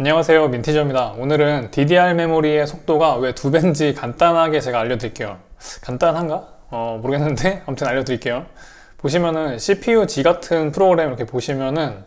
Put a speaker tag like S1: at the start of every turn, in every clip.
S1: 안녕하세요, 민티저입니다. 오늘은 DDR 메모리의 속도가 왜 2배인지 간단하게 제가 알려드릴게요. 간단한가? 모르겠는데 아무튼 알려드릴게요. 보시면은 CPU-G 같은 프로그램 이렇게 보시면은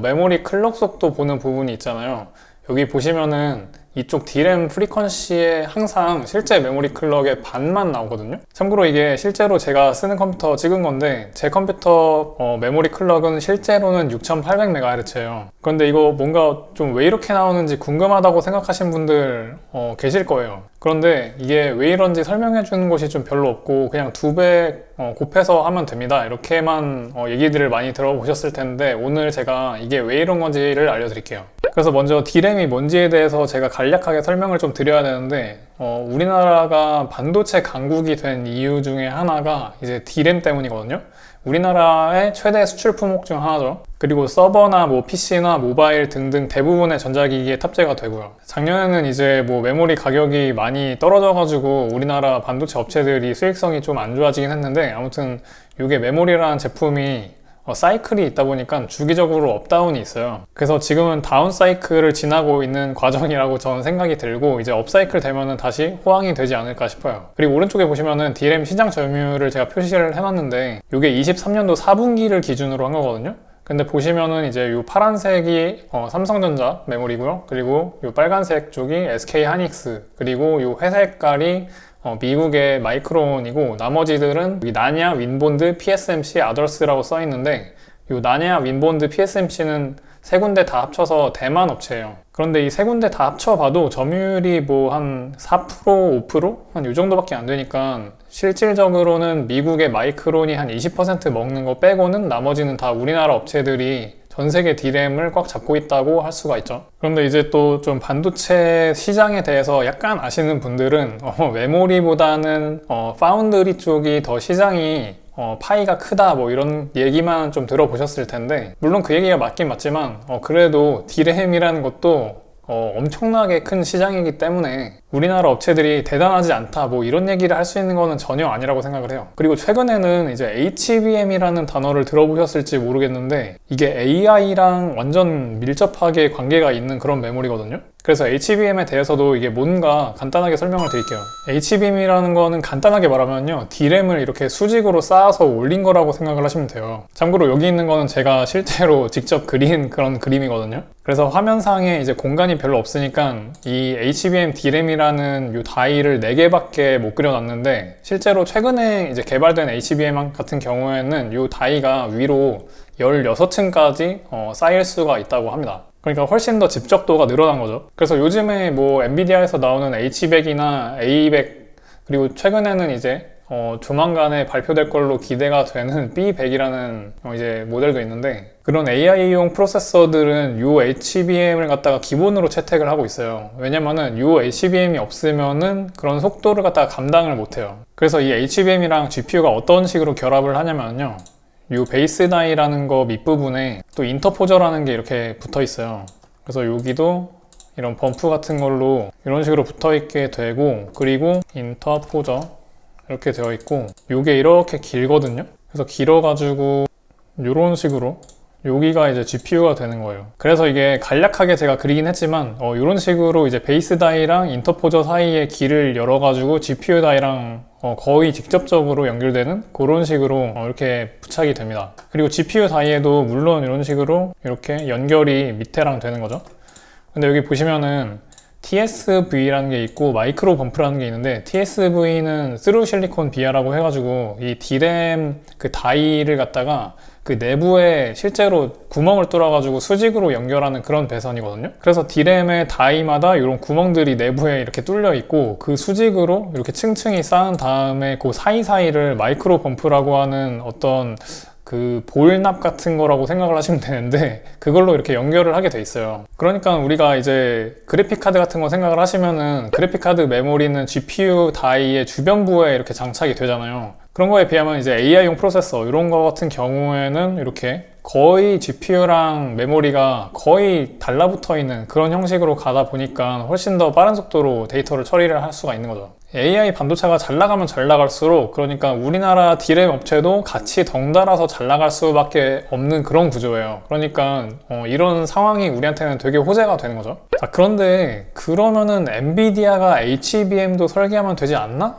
S1: 메모리 클럭 속도 보는 부분이 있잖아요. 여기 보시면은 이쪽 D램 프리퀀시에 항상 실제 메모리 클럭의 반만 나오거든요. 참고로 이게 실제로 제가 쓰는 컴퓨터 찍은 건데, 제 컴퓨터 메모리 클럭은 실제로는 6800MHz예요 그런데 이거 뭔가 좀 왜 이렇게 나오는지 궁금하다고 생각하신 분들 계실 거예요. 그런데 이게 왜 이런지 설명해 주는 곳이 좀 별로 없고, 그냥 2배 곱해서 하면 됩니다, 이렇게만 얘기들을 많이 들어보셨을 텐데, 오늘 제가 이게 왜 이런 건지를 알려드릴게요. 그래서 먼저 D램이 뭔지에 대해서 제가 간략하게 설명을 좀 드려야 되는데, 우리나라가 반도체 강국이 된 이유 중에 하나가 이제 D램 때문이거든요. 우리나라의 최대 수출 품목 중 하나죠. 그리고 서버나 PC나 모바일 등등 대부분의 전자기기에 탑재가 되고요. 작년에는 이제 메모리 가격이 많이 떨어져가지고 우리나라 반도체 업체들이 수익성이 좀 안 좋아지긴 했는데, 아무튼 이게 메모리라는 제품이 사이클이 있다 보니까 주기적으로 업다운이 있어요. 그래서 지금은 다운 사이클을 지나고 있는 과정이라고 저는 생각이 들고, 이제 업사이클 되면은 다시 호황이 되지 않을까 싶어요. 그리고 오른쪽에 보시면은 D램 시장 점유율을 제가 표시를 해놨는데, 이게 23년도 4분기를 기준으로 한 거거든요. 근데 보시면은 이제 이 파란색이 삼성전자 메모리고요. 그리고 이 빨간색 쪽이 SK 하이닉스, 그리고 이 회색깔이 미국의 마이크론이고, 나머지들은 여기 나냐, 윈본드, PSMC, 아더스라고 써 있는데, 이 나냐, 윈본드, PSMC는 세 군데 다 합쳐서 대만 업체예요. 그런데 이 세 군데 다 합쳐봐도 점유율이 한 4%, 5%? 한 이 정도밖에 안 되니까, 실질적으로는 미국의 마이크론이 한 20% 먹는 거 빼고는 나머지는 다 우리나라 업체들이 전 세계 D램을 꽉 잡고 있다고 할 수가 있죠. 그런데 이제 또 좀 반도체 시장에 대해서 약간 아시는 분들은 메모리보다는 파운드리 쪽이 더 시장이 파이가 크다 이런 얘기만 좀 들어보셨을 텐데, 물론 그 얘기가 맞긴 맞지만 그래도 D램이라는 것도 엄청나게 큰 시장이기 때문에 우리나라 업체들이 대단하지 않다 이런 얘기를 할 수 있는 거는 전혀 아니라고 생각을 해요. 그리고 최근에는 이제 HBM이라는 단어를 들어보셨을지 모르겠는데, 이게 AI랑 완전 밀접하게 관계가 있는 그런 메모리거든요. 그래서 HBM에 대해서도 이게 뭔가 간단하게 설명을 드릴게요. HBM이라는 거는 간단하게 말하면요, D램을 이렇게 수직으로 쌓아서 올린 거라고 생각을 하시면 돼요. 참고로 여기 있는 거는 제가 실제로 직접 그린 그런 그림이거든요. 그래서 화면상에 이제 공간이 별로 없으니까 이 HBM D램이라는 이 다이를 4개밖에 못 그려놨는데, 실제로 최근에 이제 개발된 HBM 같은 경우에는 이 다이가 위로 16층까지 쌓일 수가 있다고 합니다. 그러니까 훨씬 더 집적도가 늘어난 거죠. 그래서 요즘에 엔비디아에서 나오는 H100이나 A100, 그리고 최근에는 이제 조만간에 발표될 걸로 기대가 되는 B100이라는 이제 모델도 있는데, 그런 AI용 프로세서들은 이 HBM을 갖다가 기본으로 채택을 하고 있어요. 왜냐면은 이 HBM이 없으면은 그런 속도를 갖다가 감당을 못해요. 그래서 이 HBM이랑 GPU가 어떤 식으로 결합을 하냐면요, 이 베이스 다이라는 거 밑부분에 또 인터포저라는 게 이렇게 붙어 있어요. 그래서 여기도 이런 범프 같은 걸로 이런 식으로 붙어 있게 되고, 그리고 인터포저 이렇게 되어 있고, 이게 이렇게 길거든요. 그래서 길어가지고 이런 식으로 여기가 이제 GPU가 되는 거예요. 그래서 이게 간략하게 제가 그리긴 했지만 이런 식으로 이제 베이스 다이랑 인터포저 사이에 길을 열어가지고 GPU 다이랑 거의 직접적으로 연결되는 그런 식으로 이렇게 부착이 됩니다. 그리고 GPU 다이에도 물론 이런 식으로 이렇게 연결이 밑에랑 되는 거죠. 근데 여기 보시면은 TSV라는 게 있고 마이크로 범프라는 게 있는데, TSV는 스루 실리콘 비아라고 해가지고 이 D램 그 다이를 갖다가 그 내부에 실제로 구멍을 뚫어가지고 수직으로 연결하는 그런 배선이거든요. 그래서 D램의 다이마다 이런 구멍들이 내부에 이렇게 뚫려 있고, 그 수직으로 이렇게 층층이 쌓은 다음에 그 사이사이를 마이크로 범프라고 하는 어떤 그 볼납 같은 거라고 생각을 하시면 되는데, 그걸로 이렇게 연결을 하게 돼 있어요. 그러니까 우리가 이제 그래픽카드 같은 거 생각을 하시면은, 그래픽카드 메모리는 GPU 다이의 주변부에 이렇게 장착이 되잖아요. 그런 거에 비하면 이제 AI용 프로세서 이런 거 같은 경우에는 이렇게 거의 GPU랑 메모리가 거의 달라붙어 있는 그런 형식으로 가다 보니까 훨씬 더 빠른 속도로 데이터를 처리를 할 수가 있는 거죠. AI 반도체가 잘 나가면 잘 나갈수록, 그러니까 우리나라 D램 업체도 같이 덩달아서 잘 나갈 수밖에 없는 그런 구조예요. 그러니까 이런 상황이 우리한테는 되게 호재가 되는 거죠. 자, 그런데 그러면은 엔비디아가 HBM도 설계하면 되지 않나?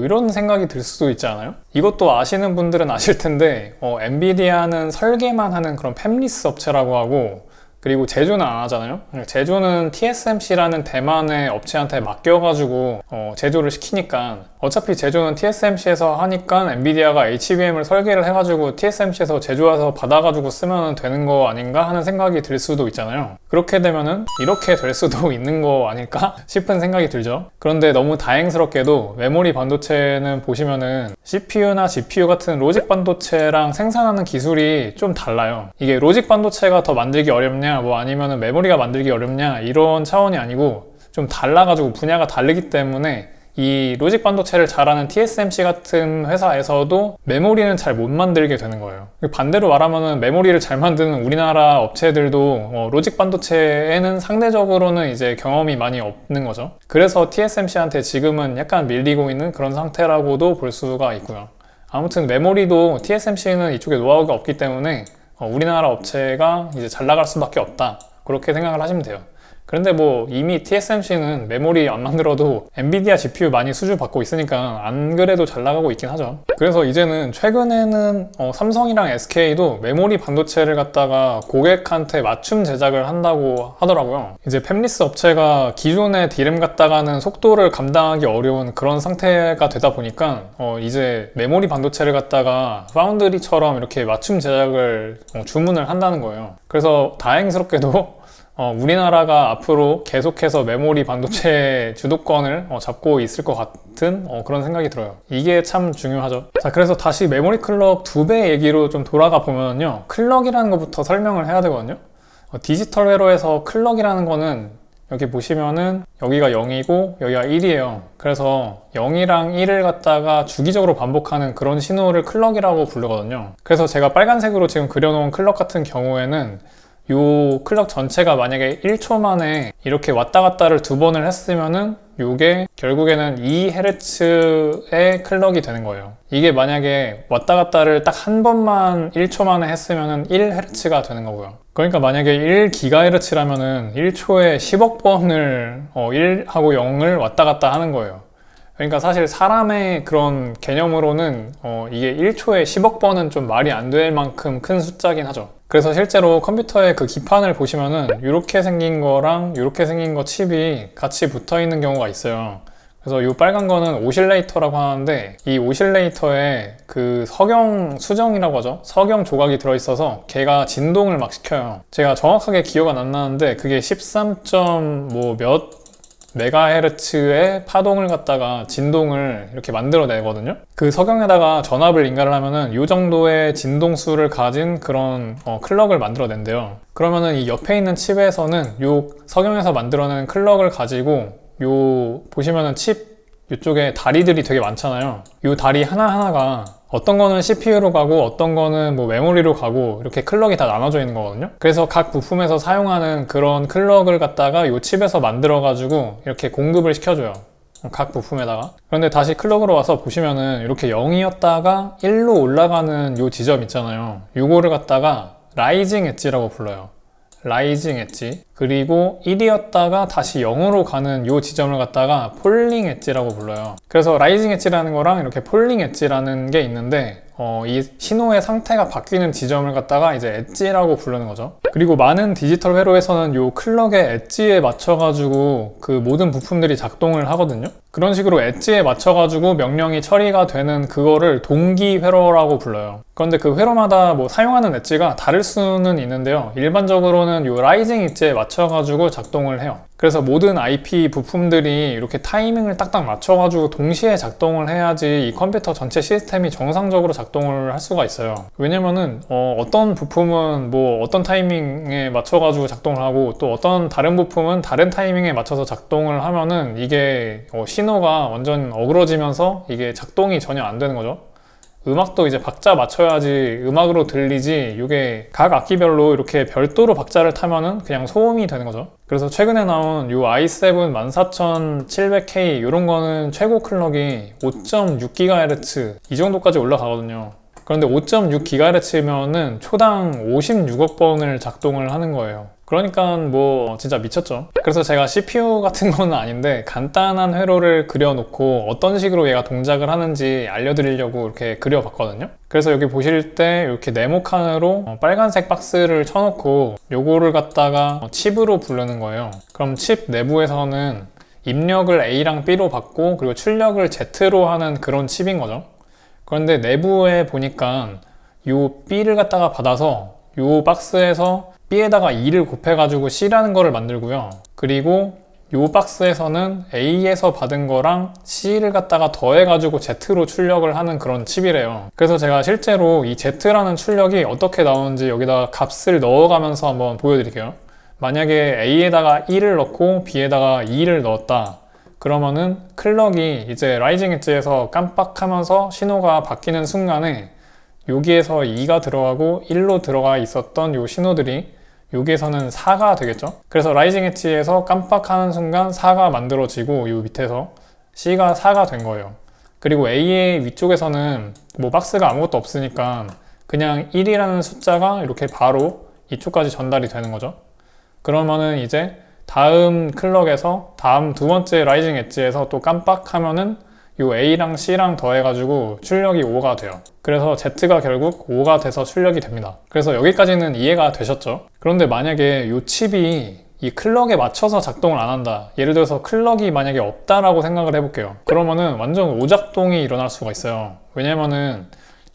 S1: 이런 생각이 들 수도 있지 않아요? 이것도 아시는 분들은 아실 텐데 엔비디아는 설계만 하는 그런 팹리스 업체라고 하고, 그리고 제조는 안 하잖아요. 제조는 TSMC라는 대만의 업체한테 맡겨가지고 제조를 시키니까, 어차피 제조는 TSMC에서 하니까 엔비디아가 HBM을 설계를 해가지고 TSMC에서 제조해서 받아가지고 쓰면 되는 거 아닌가 하는 생각이 들 수도 있잖아요. 그렇게 되면은 이렇게 될 수도 있는 거 아닐까 싶은 생각이 들죠. 그런데 너무 다행스럽게도 메모리 반도체는 보시면은 CPU나 GPU 같은 로직 반도체랑 생산하는 기술이 좀 달라요. 이게 로직 반도체가 더 만들기 어렵냐, 뭐 아니면은 메모리가 만들기 어렵냐, 이런 차원이 아니고 좀 달라가지고 분야가 다르기 때문에 이 로직 반도체를 잘하는 TSMC 같은 회사에서도 메모리는 잘 못 만들게 되는 거예요. 반대로 말하면 메모리를 잘 만드는 우리나라 업체들도 로직 반도체에는 상대적으로는 이제 경험이 많이 없는 거죠. 그래서 TSMC한테 지금은 약간 밀리고 있는 그런 상태라고도 볼 수가 있고요. 아무튼 메모리도 TSMC는 이쪽에 노하우가 없기 때문에 우리나라 업체가 이제 잘 나갈 수밖에 없다, 그렇게 생각을 하시면 돼요. 그런데 뭐 이미 TSMC는 메모리 안 만들어도 엔비디아 GPU 많이 수주받고 있으니까 안 그래도 잘 나가고 있긴 하죠. 그래서 이제는 최근에는 삼성이랑 SK도 메모리 반도체를 갖다가 고객한테 맞춤 제작을 한다고 하더라고요. 이제 팹리스 업체가 기존의 D램 갖다가는 속도를 감당하기 어려운 그런 상태가 되다 보니까 이제 메모리 반도체를 갖다가 파운드리처럼 이렇게 맞춤 제작을 주문을 한다는 거예요. 그래서 다행스럽게도 우리나라가 앞으로 계속해서 메모리 반도체 주도권을 잡고 있을 것 같은 그런 생각이 들어요. 이게 참 중요하죠. 자, 그래서 다시 메모리 클럭 2배 얘기로 좀 돌아가 보면요, 클럭이라는 것부터 설명을 해야 되거든요. 디지털 회로에서 클럭이라는 거는 여기 보시면은 여기가 0이고 여기가 1이에요. 그래서 0이랑 1을 갖다가 주기적으로 반복하는 그런 신호를 클럭이라고 부르거든요. 그래서 제가 빨간색으로 지금 그려놓은 클럭 같은 경우에는 요 클럭 전체가 만약에 1초 만에 이렇게 왔다 갔다를 2번을 했으면은 요게 결국에는 2Hz의 클럭이 되는 거예요. 이게 만약에 왔다 갔다를 딱 한 번만 1초 만에 했으면은 1Hz가 되는 거고요. 그러니까 만약에 1GHz라면은 1초에 10억 번을 1하고 0을 왔다 갔다 하는 거예요. 그러니까 사실 사람의 그런 개념으로는 이게 1초에 10억 번은 좀 말이 안 될 만큼 큰 숫자긴 하죠. 그래서 실제로 컴퓨터의 그 기판을 보시면은 이렇게 생긴 거랑 이렇게 생긴 거 칩이 같이 붙어 있는 경우가 있어요. 그래서 이 빨간 거는 오실레이터라고 하는데, 이 오실레이터에 그 수정이라고 하죠. 석영 조각이 들어있어서 걔가 진동을 막 시켜요. 제가 정확하게 기억은 안 나는데 그게 13점 뭐 몇 메가헤르츠의 파동을 갖다가 진동을 이렇게 만들어내거든요. 그 석영에다가 전압을 인가를 하면은 이 정도의 진동수를 가진 그런 클럭을 만들어낸대요. 그러면은 이 옆에 있는 칩에서는 이 석영에서 만들어낸 클럭을 가지고 요 보시면은 칩 이쪽에 다리들이 되게 많잖아요. 이 다리 하나하나가 어떤 거는 CPU로 가고 어떤 거는 뭐 메모리로 가고 이렇게 클럭이 다 나눠져 있는 거거든요. 그래서 각 부품에서 사용하는 그런 클럭을 갖다가 이 칩에서 만들어 가지고 이렇게 공급을 시켜줘요, 각 부품에다가. 그런데 다시 클럭으로 와서 보시면은 이렇게 0이었다가 1로 올라가는 이 지점 있잖아요. 요거를 갖다가 라이징 엣지라고 불러요. 라이징 엣지. 그리고 1이었다가 다시 0으로 가는 이 지점을 갖다가 폴링 엣지라고 불러요. 그래서 라이징 엣지라는 거랑 이렇게 폴링 엣지라는 게 있는데 이 신호의 상태가 바뀌는 지점을 갖다가 이제 엣지라고 부르는 거죠. 그리고 많은 디지털 회로에서는 이 클럭의 엣지에 맞춰가지고 그 모든 부품들이 작동을 하거든요. 그런 식으로 엣지에 맞춰가지고 명령이 처리가 되는 그거를 동기 회로라고 불러요. 그런데 그 회로마다 뭐 사용하는 엣지가 다를 수는 있는데요. 일반적으로는 이 라이징 엣지에 맞춰가지고 작동을 해요. 그래서 모든 IP 부품들이 이렇게 타이밍을 딱딱 맞춰가지고 동시에 작동을 해야지 이 컴퓨터 전체 시스템이 정상적으로 작동을 할 수가 있어요. 왜냐면은 어떤 부품은 뭐 어떤 타이밍에 맞춰가지고 작동을 하고, 또 어떤 다른 부품은 다른 타이밍에 맞춰서 작동을 하면은 이게 신호가 완전 어그러지면서 이게 작동이 전혀 안 되는 거죠. 음악도 이제 박자 맞춰야지 음악으로 들리지, 이게 각 악기별로 이렇게 별도로 박자를 타면은 그냥 소음이 되는 거죠. 그래서 최근에 나온 요 i7 14700K 이런 거는 최고 클럭이 5.6GHz 이 정도까지 올라가거든요. 그런데 5.6GHz면은 초당 56억 번을 작동을 하는 거예요. 그러니까 뭐 진짜 미쳤죠. 그래서 제가 CPU 같은 거는 아닌데 간단한 회로를 그려놓고 어떤 식으로 얘가 동작을 하는지 알려드리려고 이렇게 그려봤거든요. 그래서 여기 보실 때 이렇게 네모칸으로 빨간색 박스를 쳐놓고 요거를 갖다가 칩으로 부르는 거예요. 그럼 칩 내부에서는 입력을 A랑 B로 받고 그리고 출력을 Z로 하는 그런 칩인 거죠. 그런데 내부에 보니까 요 B를 갖다가 받아서 요 박스에서 B에다가 2를 곱해가지고 C라는 거를 만들고요. 그리고 요 박스에서는 A에서 받은 거랑 C를 갖다가 더해가지고 Z로 출력을 하는 그런 칩이래요. 그래서 제가 실제로 이 Z라는 출력이 어떻게 나오는지 여기다가 값을 넣어가면서 한번 보여드릴게요. 만약에 A에다가 1을 넣고 B에다가 2를 넣었다. 그러면은 클럭이 이제 라이징 엣지에서 깜빡하면서 신호가 바뀌는 순간에 여기에서 2가 들어가고 1로 들어가 있었던 요 신호들이 여기에서는 4가 되겠죠. 그래서 라이징 엣지에서 깜빡하는 순간 4가 만들어지고 요 밑에서 C가 4가 된 거예요. 그리고 A의 위쪽에서는 뭐 박스가 아무것도 없으니까 그냥 1이라는 숫자가 이렇게 바로 이쪽까지 전달이 되는 거죠. 그러면은 이제 다음 클럭에서 다음 두 번째 라이징 엣지에서 또 깜빡하면은 요 A랑 C랑 더해가지고 출력이 5가 돼요. 그래서 Z가 결국 5가 돼서 출력이 됩니다. 그래서 여기까지는 이해가 되셨죠? 그런데 만약에 요 칩이 이 클럭에 맞춰서 작동을 안 한다. 예를 들어서 클럭이 만약에 없다라고 생각을 해볼게요. 그러면은 완전 오작동이 일어날 수가 있어요. 왜냐면은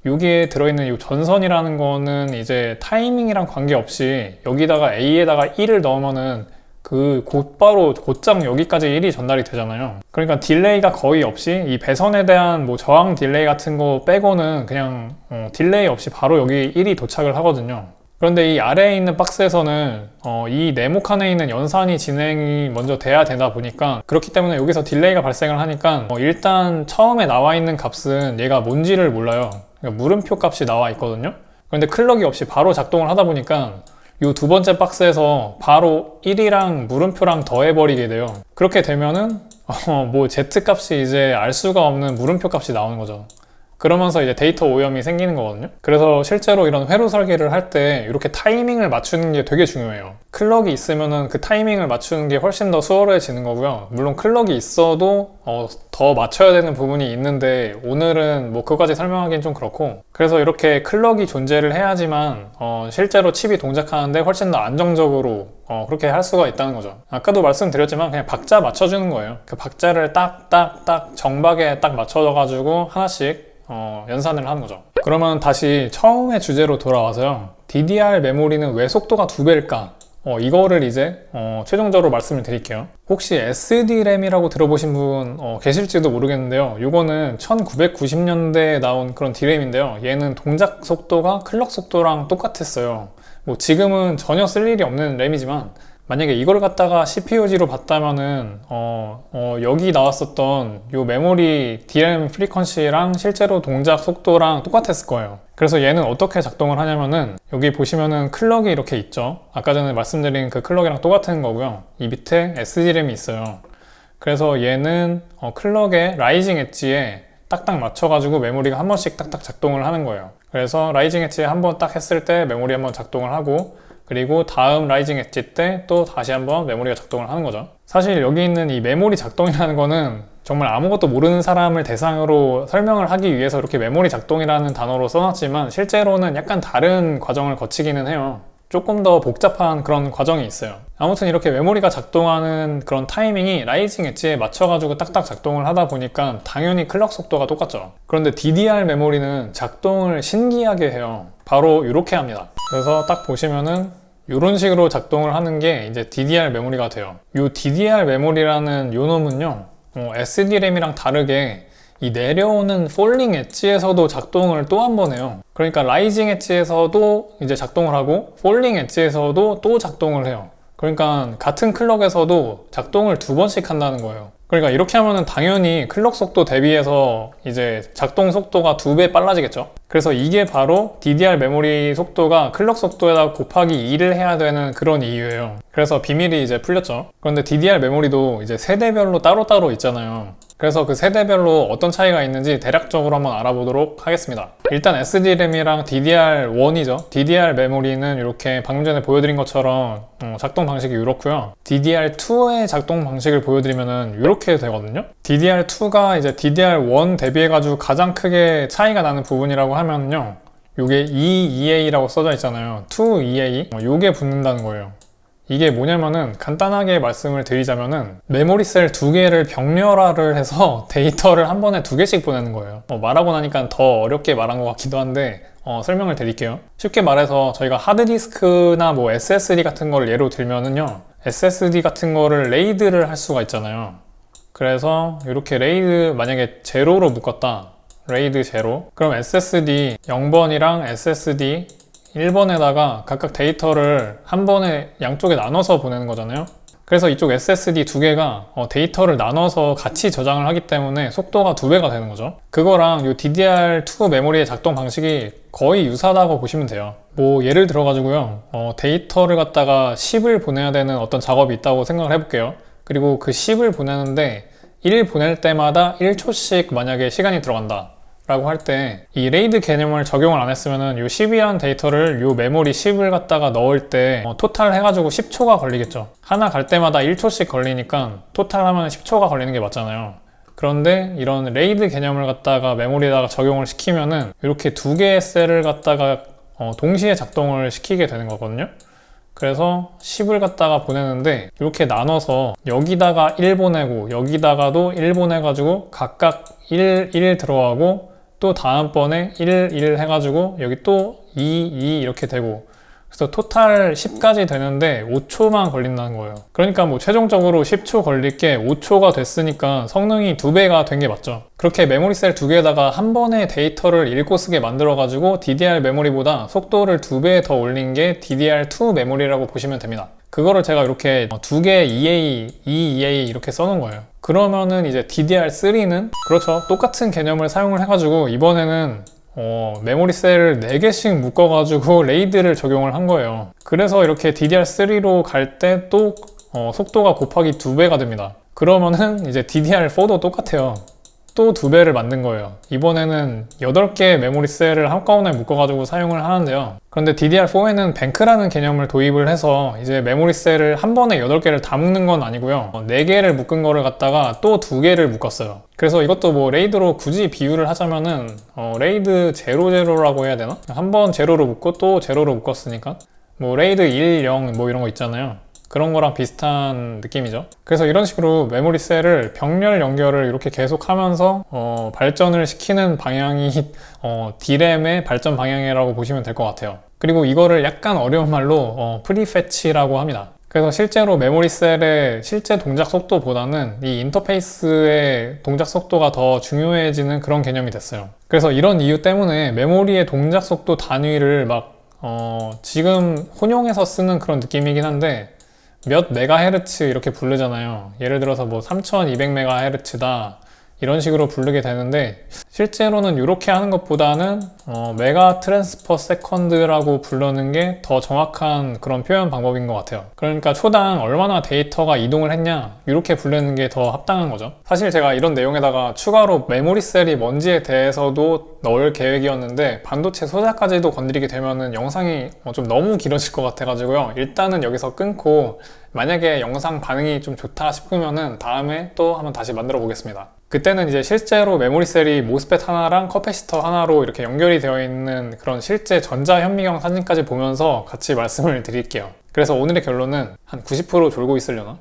S1: 여기에 들어있는 이 전선이라는 거는 이제 타이밍이랑 관계없이 여기다가 A에다가 1을 넣으면은 그 곧바로 곧장 여기까지 1이 전달이 되잖아요. 그러니까 딜레이가 거의 없이 이 배선에 대한 뭐 저항 딜레이 같은 거 빼고는 그냥 딜레이 없이 바로 여기 1이 도착을 하거든요. 그런데 이 아래에 있는 박스에서는 이 네모칸에 있는 연산이 진행이 먼저 돼야 되다 보니까 그렇기 때문에 여기서 딜레이가 발생을 하니까 일단 처음에 나와 있는 값은 얘가 뭔지를 몰라요. 그러니까 물음표 값이 나와 있거든요. 그런데 클럭이 없이 바로 작동을 하다 보니까 이 두 번째 박스에서 바로 1이랑 물음표랑 더해버리게 돼요. 그렇게 되면은 뭐 Z 값이 이제 알 수가 없는 물음표 값이 나오는 거죠. 그러면서 이제 데이터 오염이 생기는 거거든요. 그래서 실제로 이런 회로 설계를 할 때 이렇게 타이밍을 맞추는 게 되게 중요해요. 클럭이 있으면은 그 타이밍을 맞추는 게 훨씬 더 수월해지는 거고요. 물론 클럭이 있어도 더 맞춰야 되는 부분이 있는데 오늘은 뭐 그거까지 설명하기는 좀 그렇고, 그래서 이렇게 클럭이 존재를 해야지만 실제로 칩이 동작하는데 훨씬 더 안정적으로 그렇게 할 수가 있다는 거죠. 아까도 말씀드렸지만 그냥 박자 맞춰주는 거예요. 그 박자를 딱딱딱 정박에 딱 맞춰져 가지고 하나씩 연산을 하는 거죠. 그러면 다시 처음의 주제로 돌아와서요. DDR 메모리는 왜 속도가 2배일까? 이거를 이제 최종적으로 말씀을 드릴게요. 혹시 SDRAM이라고 들어보신 분 계실지도 모르겠는데요. 이거는 1990년대에 나온 그런 DRAM인데요. 얘는 동작 속도가 클럭 속도랑 똑같았어요. 뭐 지금은 전혀 쓸 일이 없는 램이지만 만약에 이걸 갖다가 CPUG로 봤다면은 여기 나왔었던 요 메모리 DRAM 프리퀀시랑 실제로 동작 속도랑 똑같았을 거예요. 그래서 얘는 어떻게 작동을 하냐면은 여기 보시면은 클럭이 이렇게 있죠. 아까 전에 말씀드린 그 클럭이랑 똑같은 거고요. 이 밑에 SDRAM이 있어요. 그래서 얘는 클럭의 라이징 엣지에 딱딱 맞춰가지고 메모리가 한 번씩 딱딱 작동을 하는 거예요. 그래서 라이징 엣지에 한 번 딱 했을 때 메모리 한 번 작동을 하고, 그리고 다음 라이징 엣지 때 또 다시 한번 메모리가 작동을 하는 거죠. 사실 여기 있는 이 메모리 작동이라는 거는 정말 아무것도 모르는 사람을 대상으로 설명을 하기 위해서 이렇게 메모리 작동이라는 단어로 써놨지만 실제로는 약간 다른 과정을 거치기는 해요. 조금 더 복잡한 그런 과정이 있어요. 아무튼 이렇게 메모리가 작동하는 그런 타이밍이 라이징 엣지에 맞춰가지고 딱딱 작동을 하다 보니까 당연히 클럭 속도가 똑같죠. 그런데 DDR 메모리는 작동을 신기하게 해요. 바로 이렇게 합니다. 그래서 딱 보시면은 이런 식으로 작동을 하는 게 이제 DDR 메모리가 돼요. 이 DDR 메모리라는 요 놈은요, SDRAM이랑 다르게 이 내려오는 폴링 엣지에서도 작동을 또 한 번 해요. 그러니까 라이징 엣지에서도 이제 작동을 하고 폴링 엣지에서도 또 작동을 해요. 그러니까 같은 클럭에서도 작동을 2번씩 한다는 거예요. 그러니까 이렇게 하면은 당연히 클럭 속도 대비해서 이제 작동 속도가 2배 빨라지겠죠. 그래서 이게 바로 DDR 메모리 속도가 클럭 속도에다 곱하기 2를 해야 되는 그런 이유예요. 그래서 비밀이 이제 풀렸죠. 그런데 DDR 메모리도 이제 세대별로 따로따로 있잖아요. 그래서 그 세대별로 어떤 차이가 있는지 대략적으로 한번 알아보도록 하겠습니다. 일단 SDRAM이랑 DDR1이죠. DDR 메모리는 이렇게 방금 전에 보여드린 것처럼 작동 방식이 이렇고요. DDR2의 작동 방식을 보여드리면은 이렇게 되거든요. DDR2가 이제 DDR1 대비해가지고 가장 크게 차이가 나는 부분이라고 하면요. 요게 2EA라고 써져 있잖아요. 2EA. 요게 붙는다는 거예요. 이게 뭐냐면은 간단하게 말씀을 드리자면은 메모리셀 2개를 병렬화를 해서 데이터를 한 번에 2개씩 보내는 거예요. 말하고 나니까 더 어렵게 말한 것 같기도 한데 설명을 드릴게요. 쉽게 말해서 저희가 하드디스크나 뭐 SSD 같은 걸 예로 들면은요, SSD 같은 거를 레이드를 할 수가 있잖아요. 그래서 이렇게 레이드 만약에 제로로 묶었다, 레이드 제로, 그럼 SSD 0번이랑 SSD 1번에다가 각각 데이터를 한 번에 양쪽에 나눠서 보내는 거잖아요. 그래서 이쪽 SSD 2개가 데이터를 나눠서 같이 저장을 하기 때문에 속도가 2배가 되는 거죠. 그거랑 이 DDR2 메모리의 작동 방식이 거의 유사하다고 보시면 돼요. 뭐 예를 들어 가지고요, 데이터를 갖다가 10을 보내야 되는 어떤 작업이 있다고 생각을 해볼게요. 그리고 그 10을 보내는데 1 보낼 때마다 1초씩 만약에 시간이 들어간다 라고 할 때 이 레이드 개념을 적용을 안 했으면은 요 10이라는 데이터를 요 메모리 10을 갖다가 넣을 때 토탈 해가지고 10초가 걸리겠죠. 하나 갈 때마다 1초씩 걸리니까 토탈 하면 10초가 걸리는 게 맞잖아요. 그런데 이런 레이드 개념을 갖다가 메모리에다가 적용을 시키면은 이렇게 2개의 셀을 갖다가 동시에 작동을 시키게 되는 거거든요. 그래서 10을 갖다가 보내는데 이렇게 나눠서 여기다가 1 보내고 여기다가도 1 보내가지고 각각 1 들어가고 또 다음번에 1 해가지고 여기 또 2 이렇게 되고, 그래서 토탈 10까지 되는데 5초만 걸린다는 거예요. 그러니까 뭐 최종적으로 10초 걸릴 게 5초가 됐으니까 성능이 2배가 된 게 맞죠. 그렇게 메모리셀 2개에다가 한 번에 데이터를 읽고 쓰게 만들어 가지고 DDR 메모리보다 속도를 2배 더 올린 게 DDR2 메모리라고 보시면 됩니다. 그거를 제가 이렇게 2개 EA 이렇게 써놓은 거예요. 그러면은 이제 DDR3는 그렇죠, 똑같은 개념을 사용을 해가지고 이번에는 메모리 셀을 4개씩 묶어가지고 레이드를 적용을 한 거예요. 그래서 이렇게 DDR3로 갈 때 또 속도가 곱하기 2배가 됩니다. 그러면은 이제 DDR4도 똑같아요. 또 2배를 만든 거예요. 이번에는 8개의 메모리 셀을 한꺼번에 묶어가지고 사용을 하는데요. 그런데 DDR4에는 뱅크라는 개념을 도입을 해서 이제 메모리 셀을 한 번에 8개를 다 묶는 건 아니고요. 4개를 묶은 거를 갖다가 또 2개를 묶었어요. 그래서 이것도 뭐 레이드로 굳이 비유를 하자면은 레이드 00라고 해야 되나? 한 번 제로로 묶고 또 제로로 묶었으니까 뭐 레이드 10 뭐 이런 거 있잖아요. 그런 거랑 비슷한 느낌이죠. 그래서 이런 식으로 메모리 셀을 병렬 연결을 이렇게 계속 하면서 발전을 시키는 방향이 D램의 발전 방향이라고 보시면 될 것 같아요. 그리고 이거를 약간 어려운 말로 프리패치라고 합니다. 그래서 실제로 메모리 셀의 실제 동작 속도보다는 이 인터페이스의 동작 속도가 더 중요해지는 그런 개념이 됐어요. 그래서 이런 이유 때문에 메모리의 동작 속도 단위를 막 지금 혼용해서 쓰는 그런 느낌이긴 한데 몇 메가헤르츠 이렇게 부르잖아요. 예를 들어서 뭐 3200메가헤르츠다 이런 식으로 부르게 되는데, 실제로는 이렇게 하는 것보다는 메가 트랜스퍼 세컨드라고 부르는 게 더 정확한 그런 표현 방법인 것 같아요. 그러니까 초당 얼마나 데이터가 이동을 했냐 이렇게 부르는 게 더 합당한 거죠. 사실 제가 이런 내용에다가 추가로 메모리 셀이 뭔지에 대해서도 넣을 계획이었는데 반도체 소자까지도 건드리게 되면은 영상이 좀 너무 길어질 것 같아가지고요. 일단은 여기서 끊고 만약에 영상 반응이 좀 좋다 싶으면은 다음에 또 한번 다시 만들어 보겠습니다. 그때는 이제 실제로 메모리 셀이 모스펫 하나랑 커패시터 하나로 이렇게 연결이 되어 있는 그런 실제 전자현미경 사진까지 보면서 같이 말씀을 드릴게요. 그래서 오늘의 결론은 한 90% 졸고 있으려나?